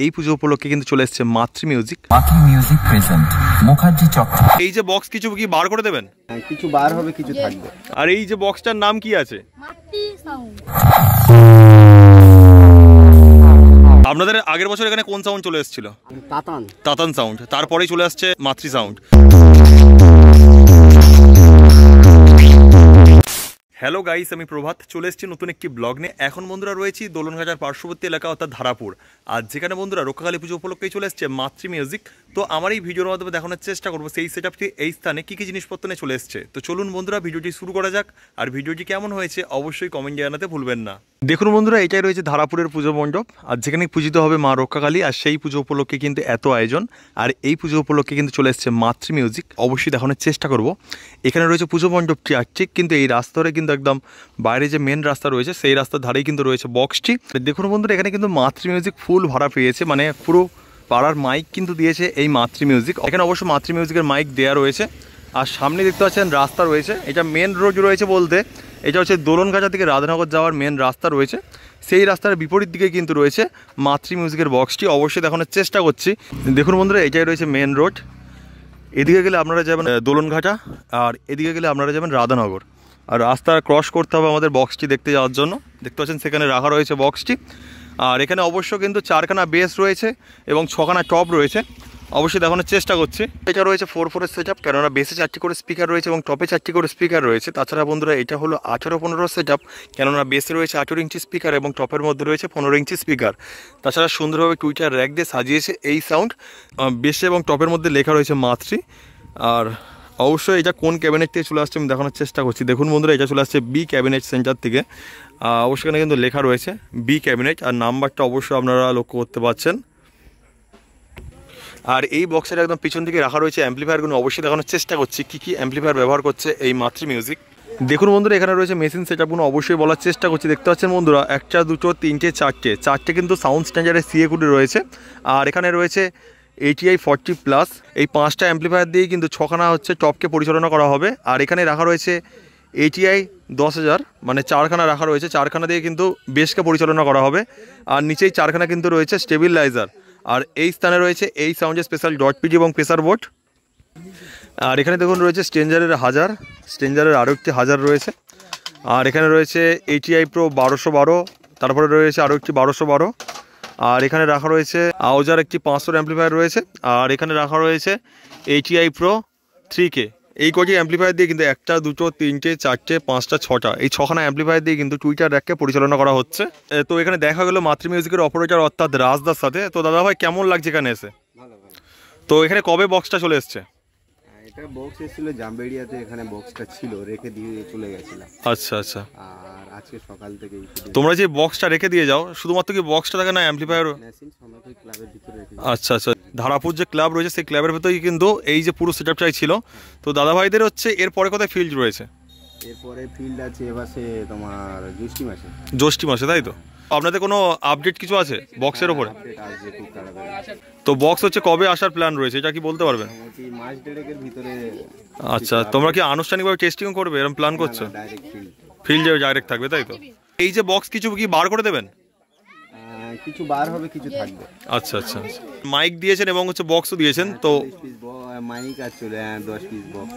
এই পুজো উপলক্ষে কিন্তু চলে এসেছে মাতৃ মিউজিক প্রেজেন্ট মুখার্জি চক। এই যে বক্স কিছু কি বার করে দেবেন? কিছু বার হবে, কিছু থাকবে। আর এই যে বক্সটার নাম কি আছে? আপনাদের আগের বছর এখানে কোন সাউন্ড চলে এসেছিল? তাতান সাউন্ড। তারপরেই চলে আসছে মাতৃ সাউন্ড। হ্যালো গাইস, আমি প্রভাত চলে এসেছি নতুন একটি ব্লগ নিয়ে। এখন বন্ধুরা রয়েছি দোলনঘাটার পার্শ্ববর্তী এলাকা অর্থাৎ ধারাপুর। আর যেখানে বন্ধুরা রক্ষাকালী পুজো উপলক্ষেই চলে এসছে মাতৃ মিউজিক। তো আমার এই ভিডিওর মাধ্যমে দেখানোর চেষ্টা করবো সেই সেটআপটি এই স্থানে কী কী জিনিসপত্র নিয়ে চলে এসছে। তো চলুন বন্ধুরা ভিডিওটি শুরু করা যাক। আর ভিডিওটি কেমন হয়েছে অবশ্যই কমেন্ট জানাতে ভুলবেন না। দেখুন বন্ধুরা, এটাই রয়েছে ধারাপুরের পুজো মণ্ডপ, আর যেখানে পূজিত হবে মা রক্ষাকালী। আর সেই পুজো উপলক্ষে কিন্তু এত আয়োজন। আর এই পুজো উপলক্ষে কিন্তু চলে এসছে মাতৃ মিউজিক, অবশ্যই দেখানোর চেষ্টা করব। এখানে রয়েছে পুজো মণ্ডপটি, আর ঠিক কিন্তু এই রাস্তারে কিন্তু একদম বাইরে যে মেন রাস্তা রয়েছে সেই রাস্তার ধারেই কিন্তু রয়েছে বক্সটি। দেখুন বন্ধুরা, এখানে কিন্তু মাতৃ মিউজিক ফুল ভাড়া পেয়েছে, মানে পুরো পাড়ার মাইক কিন্তু দিয়েছে এই মাতৃ মিউজিক। এখানে অবশ্য মাতৃ মিউজিকের মাইক দেওয়া রয়েছে। আর সামনে দেখতে পাচ্ছেন রাস্তা রয়েছে, এটা মেন রোড রয়েছে বলতে এটা হচ্ছে দোলনঘাটা থেকে রাধানগর যাওয়ার মেন রাস্তা রয়েছে। সেই রাস্তার বিপরীত দিকে কিন্তু রয়েছে মাতৃ মিউজিকের বক্সটি, অবশ্যই দেখানোর চেষ্টা করছি। দেখুন বন্ধুরা, এটাই রয়েছে মেন রোড। এদিকে গেলে আপনারা যাবেন দোলনঘাটা, আর এদিকে গেলে আপনারা যাবেন রাধানগর। আর রাস্তা ক্রস করতে হবে আমাদের বক্সটি দেখতে যাওয়ার জন্য। দেখতে পাচ্ছেন সেখানে রাখা রয়েছে বক্সটি। আর এখানে অবশ্য কিন্তু 4খানা বেস রয়েছে এবং 6খানা টপ রয়েছে, অবশ্যই দেখানোর চেষ্টা করছি। এটা রয়েছে 4/4 সেটআপ, কেননা বেসে 4টি করে স্পিকার রয়েছে এবং টপে 4টি করে স্পিকার রয়েছে। তাছাড়া বন্ধুরা এটা হলো 18/15 সেটআপ, কেননা বেসে রয়েছে 18 ইঞ্চি স্পিকার এবং টপের মধ্যে রয়েছে 15 ইঞ্চি স্পিকার। তাছাড়া সুন্দরভাবে টুইটার র্যাক দিয়ে সাজিয়েছে এই সাউন্ড। বেসে এবং টপের মধ্যে লেখা রয়েছে মাতৃ। আর অবশ্যই এটা কোন ক্যাবিনেট থেকে চলে আসছে আমি দেখানোর চেষ্টা করছি। দেখুন বন্ধুরা, এটা চলে আসছে বি ক্যাবিনেট সেন্টার থেকে। অবশ্যই এখানে কিন্তু লেখা রয়েছে বি ক্যাবিনেট, আর নাম্বারটা অবশ্যই আপনারা লক্ষ্য করতে পারছেন। আর এই বক্সের একদম পিছন দিকে রাখা রয়েছে অ্যাম্পলিফায়ারগুলো, অবশ্যই দেখানোর চেষ্টা করছি কী কী অ্যাম্পলিফায়ার ব্যবহার করছে এই মাতৃ মিউজিক। দেখুন বন্ধুরা, এখানে রয়েছে মেশিন সেটআপগুলো, অবশ্যই বলার চেষ্টা করছি। দেখতে পাচ্ছেন বন্ধুরা, 1টা 2টো 3টে 4টে কিন্তু সাউন্ড স্ট্যান্ডার্ডের সিএ কোডে রয়েছে। আর এখানে রয়েছে ATI 40+। এই 5টা অ্যাম্পলিফায়ার দিয়ে কিন্তু 6খানা হচ্ছে টপকে পরিচালনা করা হবে। আর এখানে রাখা রয়েছে ATI 10,000, মানে 4খানা রাখা রয়েছে। 4খানা দিয়ে কিন্তু বেসকে পরিচালনা করা হবে। আর নিচেই 4খানা কিন্তু রয়েছে স্টেবিলাইজার। আর এই স্থানে রয়েছে এই সাউন্ডের স্পেশাল ডট পিজি এবং প্রেসার বোর্ড। আর এখানে দেখুন রয়েছে স্ট্রেঞ্জারের 1000, স্ট্রেঞ্জারের আরও একটি 1000 রয়েছে। আর এখানে রয়েছে ATI Pro 1212, তারপরে রয়েছে আরও একটি 1212। আর এখানে রাখা রয়েছে আউজার একটি 500 অ্যাম্পলিফায়ার রয়েছে। আর এখানে রাখা রয়েছে ATI Pro 3K। এই কটি অ্যাম্পলিফায়ার দিয়ে কিন্তু 1টা 2টো 3টে 4টে 5টা 6টা এই 6খানা অ্যাম্পলিফায়ার দিয়ে কিন্তু টুইটার র্যাককে পরিচালনা করা হচ্ছে। তো এখানে দেখা গেলো মাতৃ মিউজিকের অপারেটর অর্থাৎ রাজদার সাথে। তো দাদা ভাই কেমন লাগছে এখানে এসে? তো এখানে কবে বক্সটা চলে এসছে? এটা বক্স এসেছিল জামবেড়িয়াতে, এখানে বক্সটা ছিল, রেখে দিয়ে চলে গেছিলাম। আচ্ছা আচ্ছা। আর আজকে সকাল থেকে তোমরা যে বক্সটা রেখে দিয়ে যাও, শুধুমাত্র কি বক্সটা থাকে না অ্যাম্পলিফায়ার? ক্লাবের ভিতরে। আচ্ছা আচ্ছা, ধারাপুর যে ক্লাব রয়েছে সেই ক্লাবের ভেতরেই কিন্তু এই যে পুরো সেটআপটাই ছিল। তো দাদা ভাইদের হচ্ছে এরপরে কোথায় ফিল্ড রয়েছে? এরপরে ফিল্ড আছে এবার সে তোমার জ্যৈষ্ঠী মাসে, তাই তো? আপনাদের কোনো আপডেট কিছু আছে বক্সের ওপরে? তো বক্স হচ্ছে কবে আসার প্ল্যান রয়েছে এটা কি বলতে পারবেন? মাস দেড়েকের ভিতরে। আচ্ছা, তোমরা কি আনুষ্ঠানিকভাবে টেস্টিং করবে এরকম প্ল্যান করছো? ফিল্ডে ডাইরেক্ট থাকবে, তাই তো? এই যে বক্স কিছু কি বার করে দেবেন? কিছু বার হবে, কিছু থাকবে। আচ্ছা আচ্ছা, মাইক দিয়েছেন এবং হচ্ছে বক্সও দিয়েছেন। তো মাইক আর চলে 10 পিস বক্স,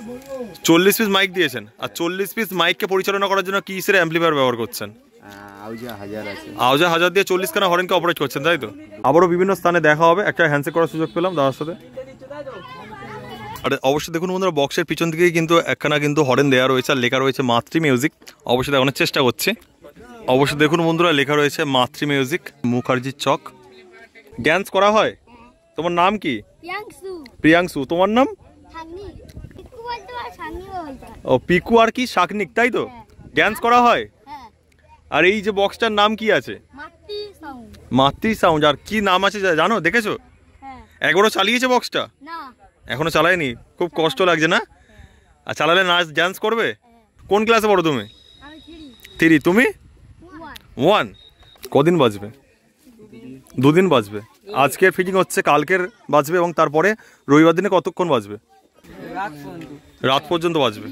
40 পিস মাইক দিয়েছেন। আর 40 পিস মাইককে পরিচালনা করার জন্য কি কিসের অ্যাম্পলিফায়ার ব্যবহার করছেন? আউজা 1000 দিয়ে 40খানা হরেনকে অপারেট করছেন, তাই তো? আবারও বিভিন্ন স্থানে দেখা হবে, একটা হ্যান্ডশেক করার সুযোগ পেলাম দাদার সাথে। আর অবশ্যই দেখুন বন্ধুরা, বক্সের পিছন দিকেই কিন্তু একখানা কিন্তু হরেন দেওয়া রয়েছে আর লেখা রয়েছে মাতৃ মিউজিক, অবশ্যই দেখানোর চেষ্টা করছি। অবশ্যই দেখুন বন্ধুরা, লেখা রয়েছে মাতৃ মিউজিক মুখার্জি চক। ড্যান্স করা হয়? তোমার নাম কি? প্রিয়াংশু। তোমার নাম? ও পিকু আর কি শাকনিক, তাই তো? ড্যান্স করা হয়? আর এই যে বক্সটার নাম কি আছে? মাতৃ সাউন্ড। আর কি নাম আছে জানো, দেখেছো? একবারও চালিয়েছে বক্সটা? এখনো চালায়নি, খুব কষ্ট লাগছে না? আর চালালে নাচ ডান্স করবে? কোন ক্লাসে পড়ো তুমি? 3। তুমি? 1। কদিন বাজবে? 2 দিন বাজবে। আজকের ফিটিং হচ্ছে, কালকের বাজবে এবং তারপরে রবিবার দিনে কতক্ষণ বাজবে? রাত পর্যন্ত বাজবে।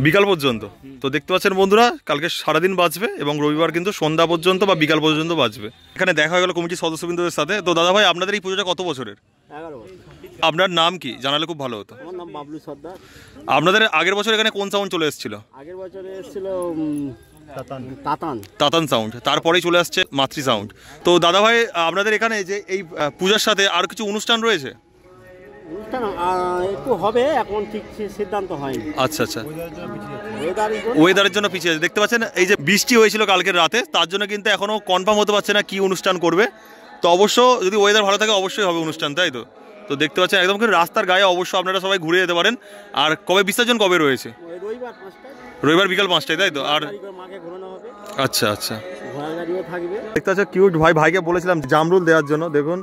বিকাল পর্যন্ত। তো দেখতে পাচ্ছেন বন্ধুরা, কালকে সারাদিন বাজবে এবং রবিবার কিন্তু সন্ধ্যা পর্যন্ত বা বিকাল পর্যন্ত বাজবে। এখানে দেখা হয়ে গেল কমিটির সদস্যবৃন্দদের সাথে। তো দাদা ভাই, আপনাদের এই পুজোটা কত বছরের? 11 বছর। আপনার নাম কি জানালে খুব ভালো হতো। আমার নাম বাবলু সর্দার। আপনাদের আগের বছর এখানে কোন সাউন্ড চলে এসেছিল? আগের বছরে এসেছিল তাতান তাতান সাউন্ড, তারপরেই চলে আসছে মাতৃ সাউন্ড। তো দাদা ভাই, আপনাদের এখানে যে এই পূজার সাথে আর কিছু অনুষ্ঠান রয়েছে? অনুষ্ঠান একটু হবে, এখন ঠিক সিদ্ধান্ত হয়নি। আচ্ছা আচ্ছা, ওয়েদারের জন্য ওয়েদারের জন্য পিছিয়ে আছে। দেখতে পাচ্ছেন এই যে বৃষ্টি হয়েছিল কালকের রাতে, তার জন্য কিন্তু এখনো কনফার্ম হতে পারছে না কি অনুষ্ঠান করবে। তো অবশ্য যদি ওয়েদার ভালো থাকে অবশ্যই হবে অনুষ্ঠান, তাই তো? তো দেখতে পাচ্ছেন একদম কিন্তু রাস্তার গায়ে, অবশ্য আপনারা সবাই ঘুরে যেতে পারেন। আর কবে বিসর্জন কবে রয়েছে? ওই রবিবার 5টায়, রবিবার বিকাল 5টায়, তাই তো? আর মাকে ঘোরানো হবে, আচ্ছা আচ্ছা, ঘোড়া গাড়িও থাকবে। দেখতে পাচ্ছ কিউট ভাই, ভাইকে বলেছিলাম জামরুল দেওয়ার জন্য। দেখুন,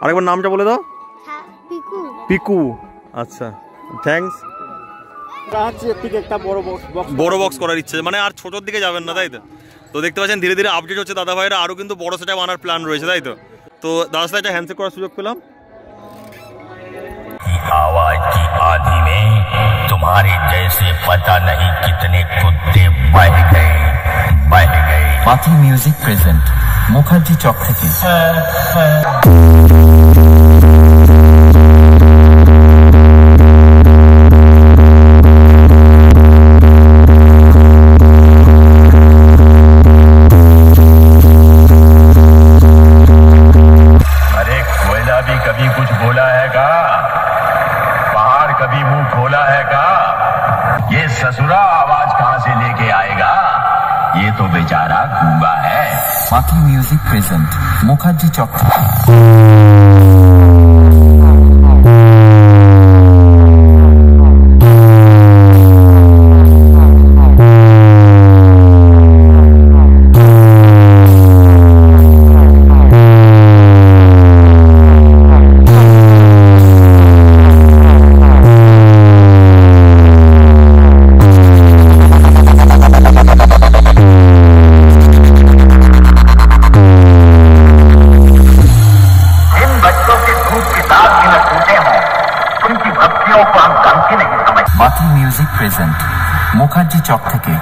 আরেকবার নামটা বলে দাও। পিকু। পিকু, আচ্ছা, থ্যাঙ্কস। এর থেকে একটা বড় বক্স করার ইচ্ছে, মানে আর ছোটোর দিকে যাবেন না, তাই তো? তো দেখতে পাচ্ছেন ধীরে ধীরে আপডেট হচ্ছে দাদা ভাইরা, আরও কিন্তু বড় সেটা আনার প্ল্যান রয়েছে, তাই তো? তো দাদার সাথে একটা হ্যান্ডশেক করার সুযোগ পেলাম। आवाज की आधी में तुम्हारे जैसे पता नहीं कितने कुत्ते बह गए। মাতৃ মিউজিক প্রেজেন্ট মুখার্জি চক থেকে। अरे कोयला भी कभी कुछ बोला है का? पहाड़ कभी मुंह खोला है का? ये ससुरा आवाज कहाँ से लेके आएगा? ये तो बेचारा गूंगा है। মাতৃ মিউজিক প্রেজেন্ট মুখার্জি চক থেকে। इन बच्चों के धूप के साथ भी न टूटे हों, उनकी भक्तियों को हम कम की नहीं समझ। মাতৃ মিউজিক প্রেজেন্ট মুখার্জি চক থেকে।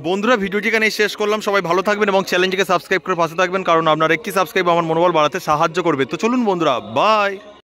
বন্ধুরা, ভিডিওটি এখানেই শেষ করলাম। সবাই ভালো থাকবেন এবং চ্যানেলটিকে সাবস্ক্রাইব করে পাশে থাকবেন, কারণ আপনার একটি সাবস্ক্রাইব আমার মনোবল বাড়াতে সাহায্য করবে। তো চলুন বন্ধুরা, বাই।